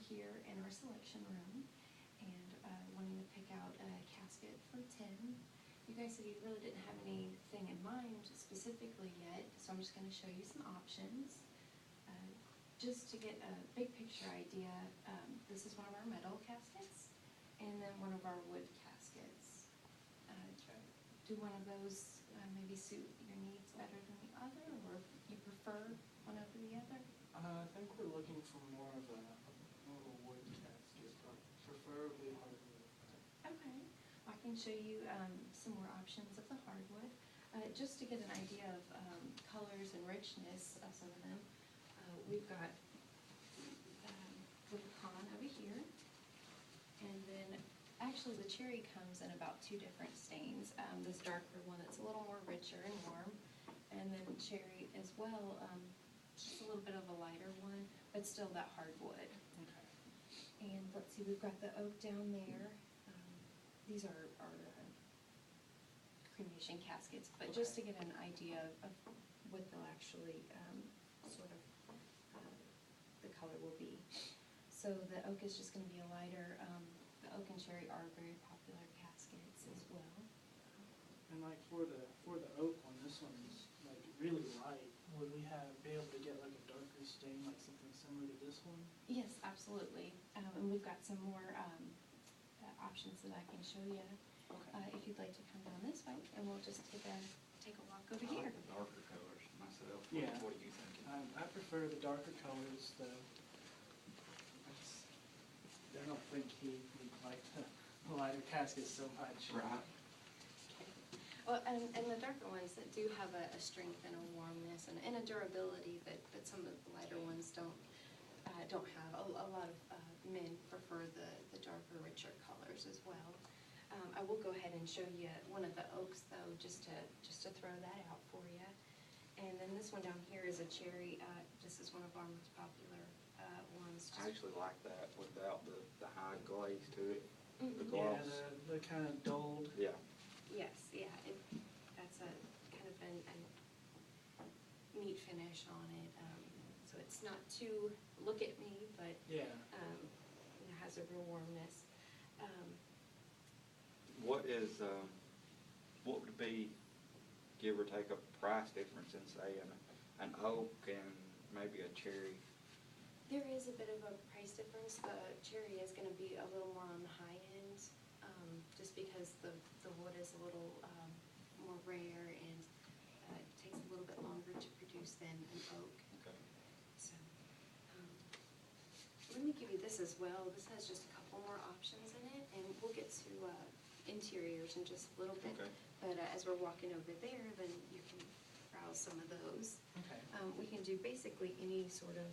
here in our selection room and wanting to pick out a casket for Tim. You guys said you really didn't have anything in mind specifically yet, so I'm just going to show you some options. Just to get a big picture idea, this is one of our metal caskets and then one of our wood caskets. Do one of those maybe suit your needs better than the other, or you prefer one over the other? I think we're looking for more of a wood casket, but preferably hardwood. Okay, I can show you some more options of the hardwood. Just to get an idea of colors and richness of some of them, we've got the pecan over here, and then actually the cherry comes in about two different stains. This darker one that's a little more richer and warm, and then cherry as well, just a little bit of a lighter one, but still that hardwood. Okay. And let's see, we've got the oak down there. These are cremation caskets, but just to get an idea of what they'll actually sort of the color will be. So the oak is just going to be a lighter. The oak and cherry are very popular caskets as well. And like for the oak one, this one's like really light. Would we be able to get like a darker stain, like something similar to this one? Yes, absolutely. And we've got some more options that I can show you. Okay. If you'd like to come down this way, and we'll just take a walk over I here. like the darker colors myself. Yeah. What are you thinking? I prefer the darker colors, though. I don't think he would like the lighter caskets so much. Right. Well, and the darker ones that do have a strength and a warmness and a durability that some of the lighter ones don't have. A lot of men prefer the darker, richer colors as well. I will go ahead and show you one of the oaks, though, just to throw that out for you. And then this one down here is a cherry. This is one of our most popular ones. I actually like that without the high glaze to it. Mm-hmm. The gloss. Yeah, the kind of dulled. Yeah. Yes, yeah, that's a kind of a neat finish on it. So it's not too look at me, but Yeah. it has a real warmness. What would be, give or take, a price difference in, say, an oak and maybe a cherry? There is a bit of a price difference. The cherry is going to be a little more on the high end, just because the wood is a little more rare and it takes a little bit longer to produce than an oak. Okay. So, let me give you this as well. This has just a couple more options in it, and we'll get to interiors in just a little bit. Okay. But as we're walking over there, then you can browse some of those. Okay. We can do basically any sort of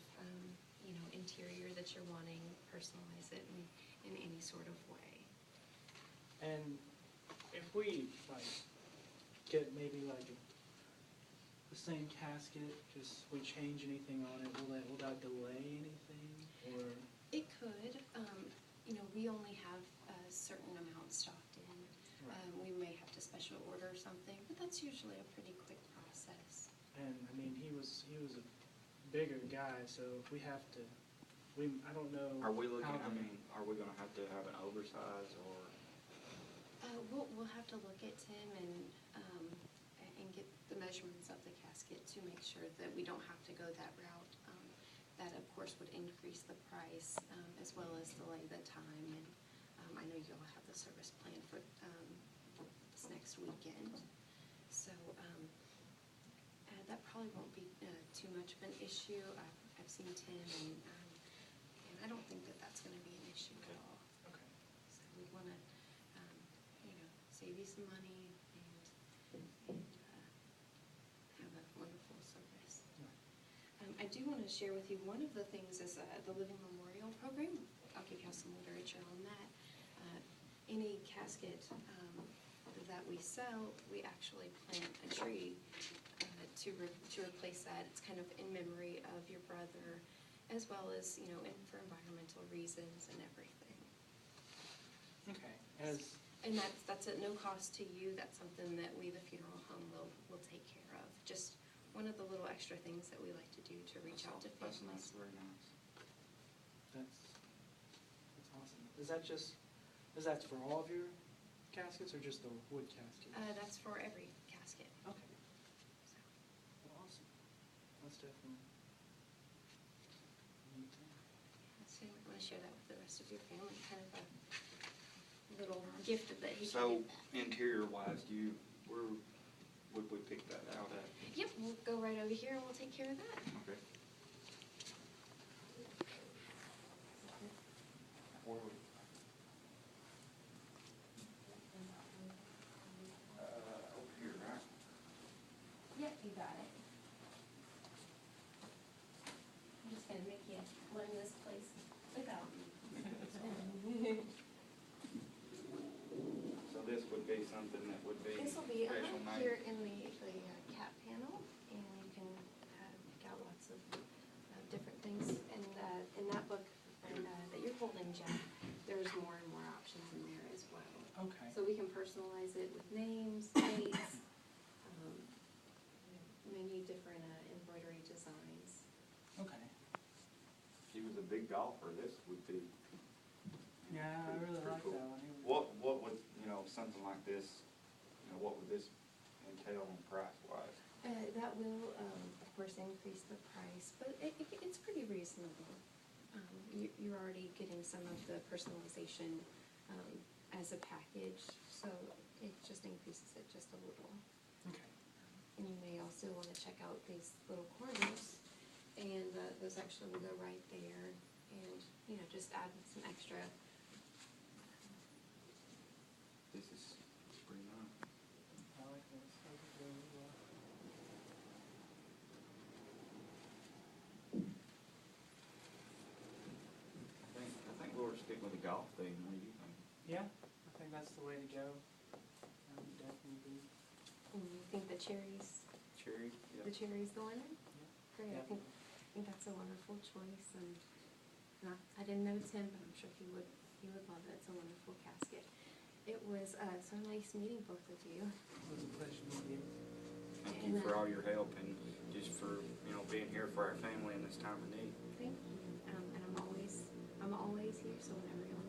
interior that you're wanting, personalize it in any sort of way. And if we like get maybe like the same casket, just we change anything on it, will that delay anything, or? It could. We only have a certain amount stocked in. Right. We may have to special order something, but that's usually a pretty quick process. And I mean, he was a bigger guy, so if we have to, I don't know. Are we looking, are we gonna have to have an oversize or? We'll have to look at Tim and get the measurements of the casket to make sure that we don't have to go that route. That, of course, would increase the price as well as delay the time. And I know you'll have the service plan for this next weekend. So that probably won't be too much of an issue. I've seen Tim, and I don't think that that's going to be an issue at all. Okay. So we want to, save you some money and have a wonderful service. I do want to share with you, one of the things is the Living Memorial Program. I'll give you some literature on that. Any casket that we sell, we actually plant a tree to replace that. It's kind of in memory of your brother, as well as, for environmental reasons and everything. Okay. And that's at no cost to you. That's something that we, the funeral home, will take care of. Just one of the little extra things that we like to do to reach out to families. That's very nice. Is that for all of your caskets or just the wood caskets? That's for every casket. Okay. So, Well, awesome. That's definitely a neat thing. so you might want to share that with the rest of your family, kind of a little gift that he So, can get. interior wise, where would we pick that out at? Yep, we'll go right over here and we'll take care of that. Okay. Where would- over here, right? Yep, you got it. I'm just gonna make you learn this place without me. So this would be something that would be This will be special made? here in the cap panel, and you can pick out lots of different things. And in that book that you're holding, Jeff, there's more and more options in there as well. Okay. So we can personalize it with names, dates, many different embroidery designs. Okay. If he was a big golfer, this would be. Yeah, I really pretty like cool. that one. What would, something like this, what would this entail in price-wise? That will, of course, increase the price, but it's pretty reasonable. You're already getting some of the personalization as a package, so it just increases it just a little. Okay. And you may also want to check out these little corners, and those actually will go right there, and, just add some extra. This is pretty nice. I like this. I like it really well. I think we'll stick with the golf theme. What do you think? Yeah, I think that's the way to go. That would definitely be. And you think the cherries, Cherry? the cherries the winner? Great, Yeah. I think that's a wonderful choice, and I didn't know Tim, but I'm sure he would love it. It's a wonderful casket. It was so nice meeting both of you. It was a pleasure meeting you. Thank you for all your help and just for, being here for our family in this time of need. Thank you. And I'm always here, so whenever you